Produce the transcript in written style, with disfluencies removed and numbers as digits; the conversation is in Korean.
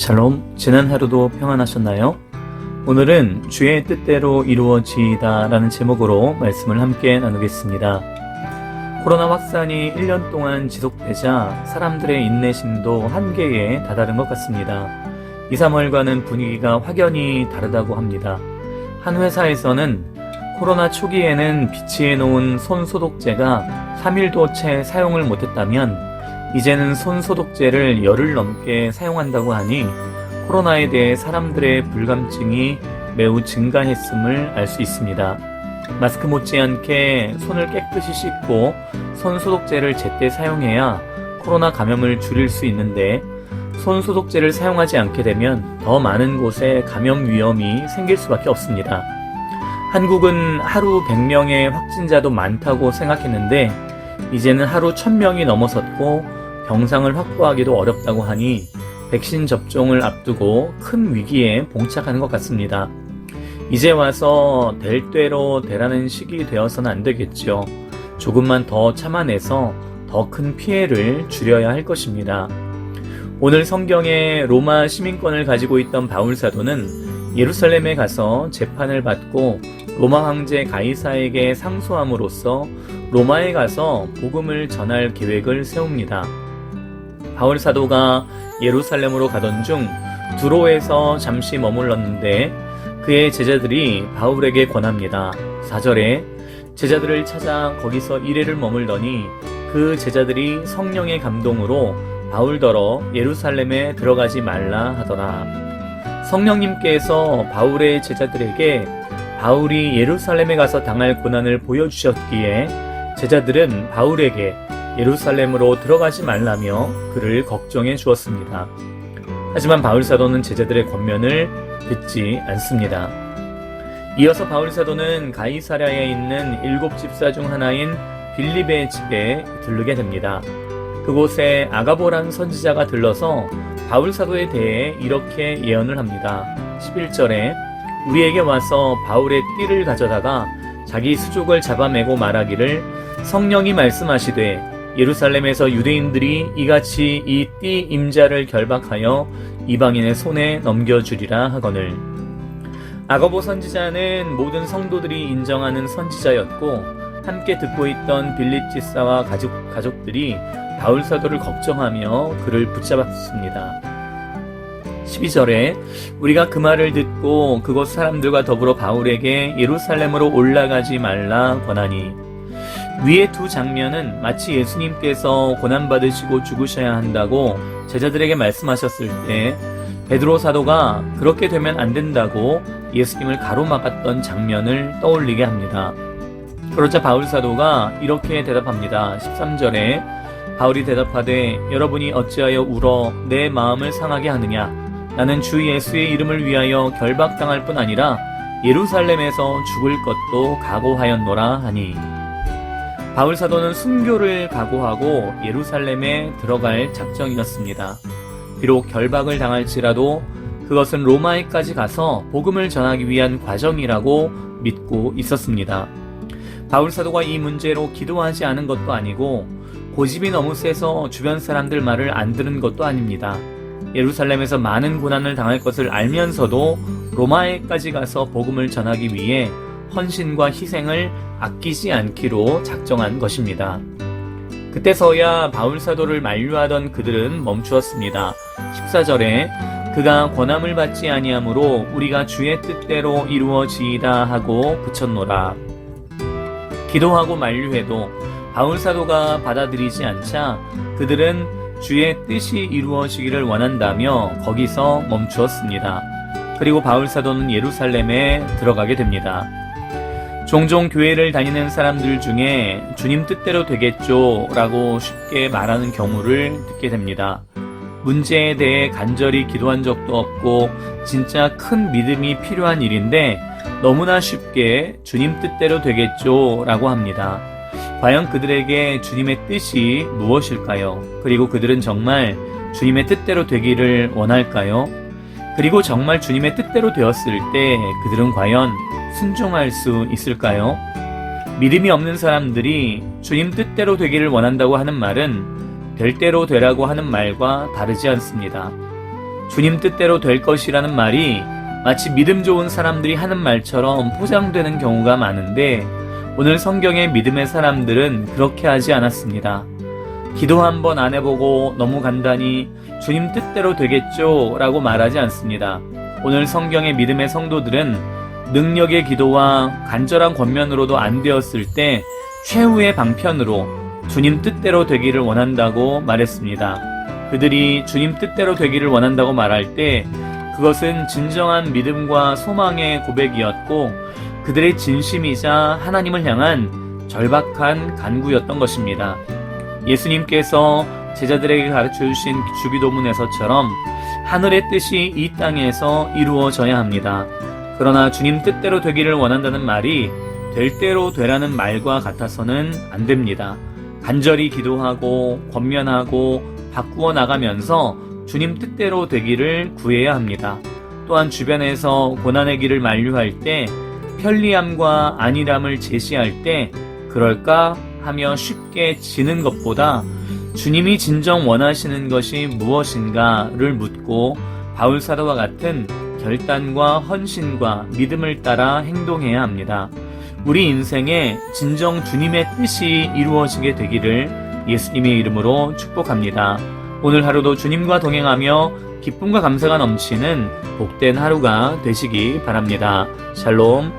샬롬, 지난 하루도 평안하셨나요? 오늘은 주의 뜻대로 이루어지이다 라는 제목으로 말씀을 함께 나누겠습니다. 코로나 확산이 1년 동안 지속되자 사람들의 인내심도 한계에 다다른 것 같습니다. 2, 3월과는 분위기가 확연히 다르다고 합니다. 한 회사에서는 코로나 초기에는 비치해 놓은 손소독제가 3일도 채 사용을 못했다면 이제는 손소독제를 열흘 넘게 사용한다고 하니 코로나에 대해 사람들의 불감증이 매우 증가했음을 알 수 있습니다. 마스크 못지않게 손을 깨끗이 씻고 손소독제를 제때 사용해야 코로나 감염을 줄일 수 있는데 손소독제를 사용하지 않게 되면 더 많은 곳에 감염 위험이 생길 수밖에 없습니다. 한국은 하루 100명의 확진자도 많다고 생각했는데 이제는 하루 1000명이 넘어섰고 병상을 확보하기도 어렵다고 하니 백신 접종을 앞두고 큰 위기에 봉착하는 것 같습니다. 이제 와서 될 대로 되라는 시기 되어서는 안 되겠죠. 조금만 더 참아내서 더 큰 피해를 줄여야 할 것입니다. 오늘 성경에 로마 시민권을 가지고 있던 바울 사도는 예루살렘에 가서 재판을 받고 로마 황제 가이사에게 상소함으로써 로마에 가서 복음을 전할 계획을 세웁니다. 바울 사도가 예루살렘으로 가던 중 두로에서 잠시 머물렀는데 그의 제자들이 바울에게 권합니다. 4절에 제자들을 찾아 거기서 이래를 머물더니 그 제자들이 성령의 감동으로 바울더러 예루살렘에 들어가지 말라 하더라. 성령님께서 바울의 제자들에게 바울이 예루살렘에 가서 당할 고난을 보여주셨기에 제자들은 바울에게 예루살렘으로 들어가지 말라며 그를 걱정해 주었습니다. 하지만 바울 사도는 제자들의 권면을 듣지 않습니다. 이어서 바울 사도는 가이사랴에 있는 7 집사 중 하나인 빌립의 집에 들르게 됩니다. 그곳에 아가보라는 선지자가 들러서 바울 사도에 대해 이렇게 예언을 합니다. 11절에 우리에게 와서 바울의 띠를 가져다가 자기 수족을 잡아매고 말하기를 성령이 말씀하시되 예루살렘에서 유대인들이 이같이 이 띠 임자를 결박하여 이방인의 손에 넘겨주리라 하거늘. 아가보 선지자는 모든 성도들이 인정하는 선지자였고 함께 듣고 있던 빌립 집사와 가족들이 바울 사도를 걱정하며 그를 붙잡았습니다. 12절에 우리가 그 말을 듣고 그곳 사람들과 더불어 바울에게 예루살렘으로 올라가지 말라 권하니. 위의 두 장면은 마치 예수님께서 고난받으시고 죽으셔야 한다고 제자들에게 말씀하셨을 때 베드로 사도가 그렇게 되면 안 된다고 예수님을 가로막았던 장면을 떠올리게 합니다. 그러자 바울 사도가 이렇게 대답합니다. 13절에 바울이 대답하되 여러분이 어찌하여 울어 내 마음을 상하게 하느냐. 나는 주 예수의 이름을 위하여 결박당할 뿐 아니라 예루살렘에서 죽을 것도 각오하였노라 하니. 바울 사도는 순교를 각오하고 예루살렘에 들어갈 작정이었습니다. 비록 결박을 당할지라도 그것은 로마에까지 가서 복음을 전하기 위한 과정이라고 믿고 있었습니다. 바울 사도가 이 문제로 기도하지 않은 것도 아니고 고집이 너무 세서 주변 사람들 말을 안 들은 것도 아닙니다. 예루살렘에서 많은 고난을 당할 것을 알면서도 로마에까지 가서 복음을 전하기 위해 헌신과 희생을 아끼지 않기로 작정한 것입니다. 그때서야 바울 사도를 만류하던 그들은 멈추었습니다. 14절에 그가 권함을 받지 아니하므로 우리가 주의 뜻대로 이루어지이다 하고 그쳤노라. 기도하고 만류해도 바울 사도가 받아들이지 않자 그들은 주의 뜻이 이루어지기를 원한다며 거기서 멈추었습니다. 그리고 바울 사도는 예루살렘에 들어가게 됩니다. 종종 교회를 다니는 사람들 중에 주님 뜻대로 되겠죠 라고 쉽게 말하는 경우를 듣게 됩니다. 문제에 대해 간절히 기도한 적도 없고 진짜 큰 믿음이 필요한 일인데 너무나 쉽게 주님 뜻대로 되겠죠 라고 합니다. 과연 그들에게 주님의 뜻이 무엇일까요? 그리고 그들은 정말 주님의 뜻대로 되기를 원할까요? 그리고 정말 주님의 뜻대로 되었을 때 그들은 과연 순종할 수 있을까요? 믿음이 없는 사람들이 주님 뜻대로 되기를 원한다고 하는 말은 될 대로 되라고 하는 말과 다르지 않습니다. 주님 뜻대로 될 것이라는 말이 마치 믿음 좋은 사람들이 하는 말처럼 포장되는 경우가 많은데 오늘 성경의 믿음의 사람들은 그렇게 하지 않았습니다. 기도 한번 안 해보고 너무 간단히 주님 뜻대로 되겠죠 라고 말하지 않습니다. 오늘 성경의 믿음의 성도들은 능력의 기도와 간절한 권면으로도 안 되었을 때 최후의 방편으로 주님 뜻대로 되기를 원한다고 말했습니다. 그들이 주님 뜻대로 되기를 원한다고 말할 때 그것은 진정한 믿음과 소망의 고백이었고 그들의 진심이자 하나님을 향한 절박한 간구였던 것입니다. 예수님께서 제자들에게 가르쳐주신 주기도문에서처럼 하늘의 뜻이 이 땅에서 이루어져야 합니다. 그러나 주님 뜻대로 되기를 원한다는 말이 될 대로 되라는 말과 같아서는 안 됩니다. 간절히 기도하고 권면하고 바꾸어 나가면서 주님 뜻대로 되기를 구해야 합니다. 또한 주변에서 고난의 길을 만류할 때 편리함과 안일함을 제시할 때 그럴까 하며 쉽게 지는 것보다 주님이 진정 원하시는 것이 무엇인가를 묻고 바울사도와 같은 결단과 헌신과 믿음을 따라 행동해야 합니다. 우리 인생에 진정 주님의 뜻이 이루어지게 되기를 예수님의 이름으로 축복합니다. 오늘 하루도 주님과 동행하며 기쁨과 감사가 넘치는 복된 하루가 되시기 바랍니다. 샬롬.